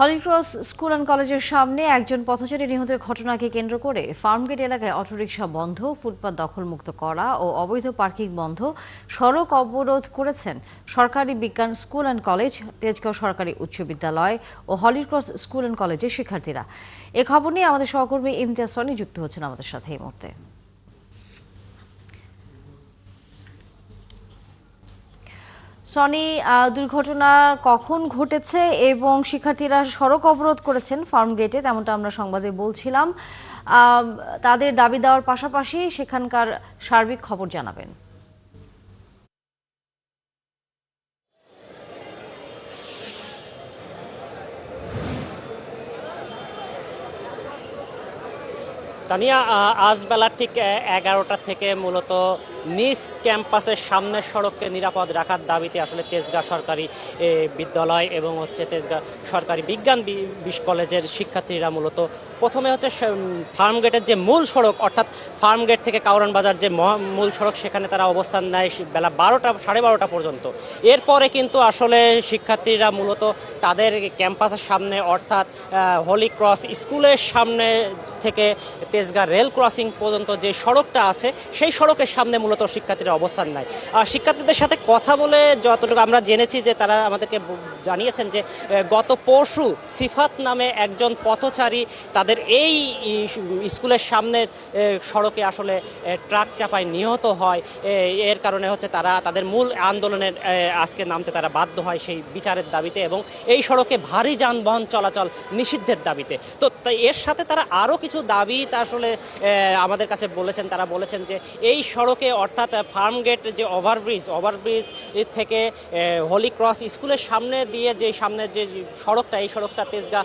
Holy Cross school and কলেজের সামনে একজন পথচারী নিহতের ঘটনাকে কেন্দ্র করে ফার্মগেট এলাকায় অটোরিকশা বন্ধ, ফুটপাত দখলমুক্ত করা ও অবৈধ পার্কিং বন্ধ, সড়ক অবরোধ করেছেন সরকারি বিজ্ঞান স্কুল অ্যান্ড কলেজ, তেজগাঁও সরকারি উচ্চ বিদ্যালয় ও হলিক্রস স্কুল অ্যান্ড কলেজের শিক্ষার্থীরা। এ খবর নিয়ে আমাদের সহকর্মী ইমতিয়াজ সনি যুক্ত হচ্ছেন আমাদের সাথে এই মুহূর্তে। সনি, দুর্ঘটনা কখন ঘটেছে এবং শিক্ষার্থীরা সড়ক অবরোধ করেছেন ফার্মগেটে, তেমনটা আমরা সংবাদে বলছিলাম। তাদের দাবি দেওয়ার পাশাপাশি সেখানকার সার্বিক খবর জানাবেন। তানিয়া, আজ বেলা ঠিক 11টা থেকে মূলত নিজ ক্যাম্পাসের সামনের সড়ককে নিরাপদ রাখার দাবিতে আসলে তেজগাঁ সরকারি বিদ্যালয় এবং তেজগাঁ সরকারি বিজ্ঞান কলেজের শিক্ষার্থীরা মূলত প্রথমে ফার্মগেটের যে মূল সড়ক, অর্থাৎ ফার্মগেট থেকে কাউরান বাজার যে মূল সড়ক, সেখানে তারা অবস্থান নেয় বেলা 12টা-12:30 পর্যন্ত। এরপরে কিন্তু আসলে শিক্ষার্থীরা মূলত তাদের ক্যাম্পাসের সামনে, অর্থাৎ হলি ক্রস স্কুলের সামনে থেকে তেজগাঁ রেল ক্রসিং পর্যন্ত যে সড়কটা আছে সেই সড়কের সামনে মূলত শিক্ষার্থীরা অবস্থান নেয়। শিক্ষার্থীদের সাথে কথা বলে যতটুকু আমরা জেনেছি যে তারা আমাদেরকে জানিয়েছেন যে গত পরশু সিফাত নামে একজন পথচারী তাদের এই স্কুলের সামনের সড়কে আসলে ট্রাক চাপায় নিহত হয়। এর কারণে তারা তাদের মূল আন্দোলনের আজকে নামতে তারা বাধ্য হয় সেই বিচারের দাবিতে এবং এই সড়কে ভারী যানবাহন চলাচল নিষিদ্ধের দাবিতে। তো এর সাথে তারা আরও কিছু দাবি আসলে আমাদের কাছে বলেছেন। তারা বলেছেন যে এই সড়কে, অর্থাৎ ফার্মগেট যে ওভারব্রিজ থেকে হলি ক্রস স্কুলের সামনে দিয়ে যে সামনের যে সড়কটা, এই সড়কটা তেজগাঁ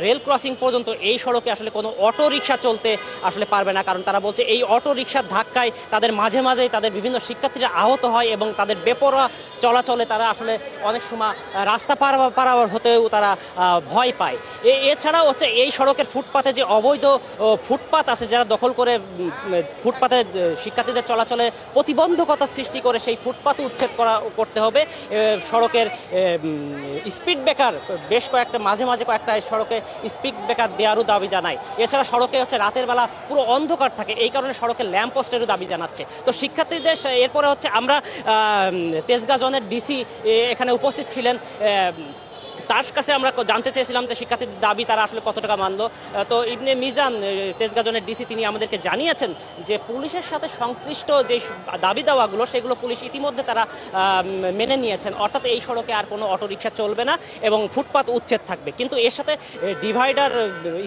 রেল ক্রসিং পর্যন্ত, এই সড়কে আসলে কোনো অটো রিক্সা চলতে আসলে পারবে না। কারণ তারা বলছে এই অটো রিক্সার ধাক্কায় তাদের মাঝে মাঝেই তাদের বিভিন্ন শিক্ষার্থীরা আহত হয় এবং তাদের বেপরোয়া চলাচলে তারা আসলে অনেক সময় রাস্তা পারাবার হতেও তারা ভয় পায়। এছাড়াও এই সড়কের ফুটপাতে যে অবৈধ ফুটপাত আছে, যারা দখল করে ফুটপাতে শিক্ষার্থীদের চলাচলে প্রতিবন্ধকতার সৃষ্টি করে, সেই ফুটপাত উচ্ছেদ করতে হবে। সড়কের স্পিড ব্রেকার বেশ মাঝে মাঝে কয়েকটা সড়কে স্পিড ব্রেকার দেওয়ারও দাবি জানায়। এছাড়া সড়কে রাতের বেলা পুরো অন্ধকার থাকে, এই কারণে সড়কের ল্যাম্প পোস্টেরও দাবি জানাচ্ছে। তো শিক্ষার্থীদের এরপরে আমরা তেজগাঁ জোনের ডিসি এখানে উপস্থিত ছিলেন, তার কাছে আমরা জানতে চেয়েছিলাম যে শিক্ষার্থীদের দাবি তারা আসলে কত টাকা মানল। তো ইবনে মিজান, তেজগাঁ জোনের ডিসি, তিনি আমাদেরকে জানিয়েছেন যে পুলিশের সাথে সংশ্লিষ্ট যে দাবি দাওয়াগুলো সেগুলো পুলিশ ইতিমধ্যে তারা মেনে নিয়েছেন। অর্থাৎ এই সড়কে আর কোনো অটোরিকশা চলবে না এবং ফুটপাত উচ্ছেদ থাকবে। কিন্তু এর সাথে ডিভাইডার,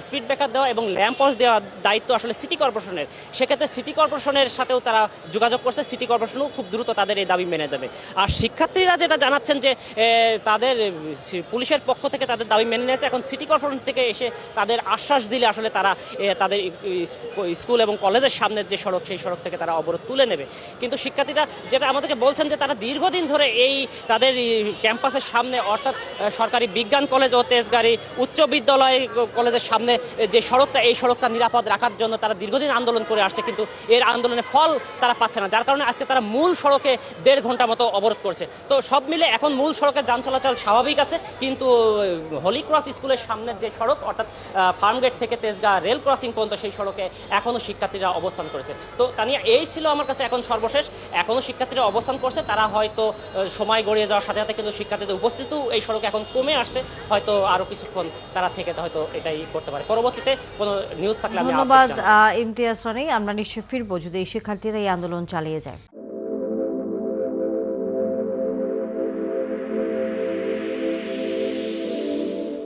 স্পিড ব্রেকার দেওয়া এবং ল্যাম্প পোস্ট দেওয়ার দায়িত্ব আসলে সিটি কর্পোরেশনের। সেক্ষেত্রে সিটি কর্পোরেশনের সাথেও তারা যোগাযোগ করছে, সিটি কর্পোরেশনও খুব দ্রুত তাদের এই দাবি মেনে দেবে। আর শিক্ষার্থীরা যেটা জানাচ্ছেন যে তাদের পুলিশের পক্ষ থেকে তাদের দাবি মেনে নিয়েছে, এখন সিটি কর্পোরেশন থেকে এসে তাদের আশ্বাস দিলে আসলে তারা তাদের স্কুল এবং কলেজের সামনের যে সড়ক, সেই সড়ক থেকে তারা অবরোধ তুলে নেবে। কিন্তু শিক্ষার্থীরা যেটা আমাদেরকে বলছেন যে তারা দীর্ঘদিন ধরে এই তাদের ক্যাম্পাসের সামনে, অর্থাৎ সরকারি বিজ্ঞান কলেজ ও তেজগাঁও উচ্চ বিদ্যালয় কলেজের সামনে যে সড়কটা, এই সড়কটা নিরাপদ রাখার জন্য তারা দীর্ঘদিন আন্দোলন করে আসছে, কিন্তু এর আন্দোলনের ফল তারা পাচ্ছে না, যার কারণে আজকে তারা মূল সড়কে 1.5 ঘন্টা মতো অবরোধ করছে। তো সব মিলে এখন মূল সড়কের যান চলাচল স্বাভাবিক আছে, কিন্তু হলি ক্রস স্কুলের সামনের যে সড়ক, অর্থাৎ ফার্মগেট থেকে তেজগাঁ রেল ক্রসিং পর্যন্ত, সেই সড়কে এখনও শিক্ষার্থীরা অবস্থান করেছে। তো তানিয়া, এই ছিল আমার কাছে এখন সর্বশেষ। এখনও শিক্ষার্থীরা অবস্থান করছে, তারা হয়তো সময় গড়িয়ে যাওয়ার সাথে সাথে কিন্তু শিক্ষার্থীদের উপস্থিতিও এই সড়কে এখন কমে আসছে, হয়তো আরও কিছুক্ষণ তারা থেকে হয়তো এটাই করতে পারে। পরবর্তীতে কোনো নিউজ থাকলে আমি। ধন্যবাদ ইমতিয়াজ সনি, আমরা নিশ্চয়ই ফিরবো যদি এই শিক্ষার্থীরা এই আন্দোলন চালিয়ে যায়।